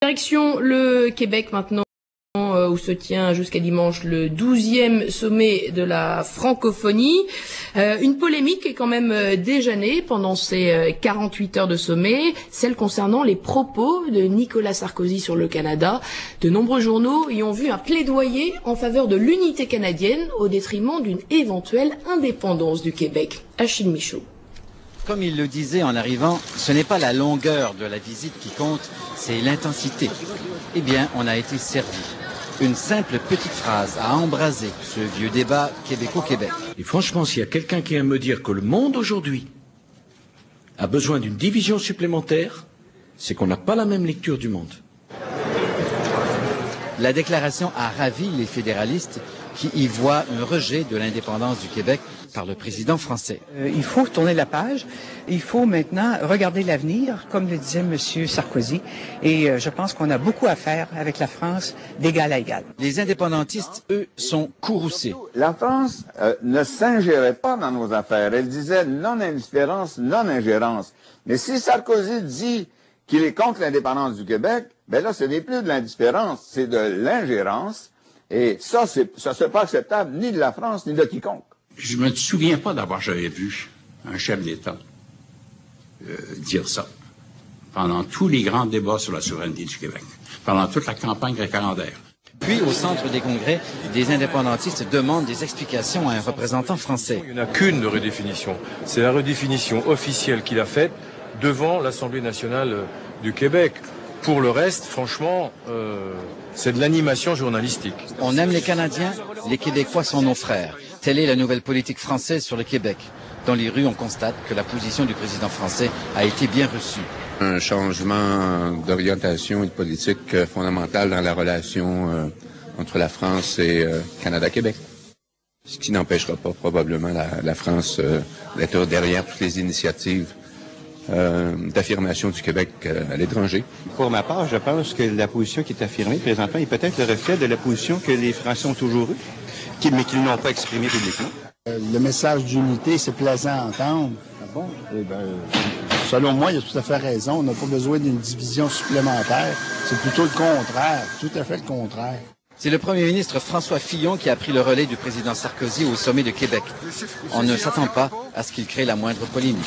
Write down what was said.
Direction le Québec maintenant, où se tient jusqu'à dimanche le 12e sommet de la francophonie. Une polémique est quand même déjà née pendant ces 48 heures de sommet, celle concernant les propos de Nicolas Sarkozy sur le Canada. De nombreux journaux y ont vu un plaidoyer en faveur de l'unité canadienne au détriment d'une éventuelle indépendance du Québec. Achille Michaud. Comme il le disait en arrivant, ce n'est pas la longueur de la visite qui compte, c'est l'intensité. Eh bien, on a été servi. Une simple petite phrase a embrasé ce vieux débat québéco-Québec. Et franchement, s'il y a quelqu'un qui vient me dire que le monde aujourd'hui a besoin d'une division supplémentaire, c'est qu'on n'a pas la même lecture du monde. La déclaration a ravi les fédéralistes qui y voient un rejet de l'indépendance du Québec par le président français. Il faut tourner la page. Il faut maintenant regarder l'avenir, comme le disait M. Sarkozy. Et je pense qu'on a beaucoup à faire avec la France d'égal à égal. Les indépendantistes, eux, sont courroucés. La France ne s'ingérait pas dans nos affaires. Elle disait non-indifférence, non-ingérence. Mais si Sarkozy dit qu'il est contre l'indépendance du Québec, ben là, ce n'est plus de l'indifférence, c'est de l'ingérence. Et ça, c'est pas acceptable ni de la France, ni de quiconque. Je me souviens pas d'avoir jamais vu un chef d'État dire ça pendant tous les grands débats sur la souveraineté du Québec, pendant toute la campagne référendaire. Puis, au centre des congrès, des indépendantistes demandent des explications à un représentant français. Il n'y en a qu'une redéfinition. C'est la redéfinition officielle qu'il a faite devant l'Assemblée nationale du Québec. Pour le reste, franchement, c'est de l'animation journalistique. On aime les Canadiens, les Québécois sont nos frères. Telle est la nouvelle politique française sur le Québec. Dans les rues, on constate que la position du président français a été bien reçue. Un changement d'orientation et de politique fondamentale dans la relation entre la France et Canada-Québec. Ce qui n'empêchera pas probablement la France d'être derrière toutes les initiatives d'affirmation du Québec à l'étranger. Pour ma part, je pense que la position qui est affirmée présentement est peut-être le reflet de la position que les Français ont toujours eue, mais qu'ils n'ont pas exprimée publiquement. Le message d'unité, c'est plaisant à entendre. Ah bon? Eh bien, selon moi, il a tout à fait raison. On n'a pas besoin d'une division supplémentaire. C'est plutôt le contraire, tout à fait le contraire. C'est le Premier ministre François Fillon qui a pris le relais du président Sarkozy au sommet de Québec. On ne s'attend pas à ce qu'il crée la moindre polémique.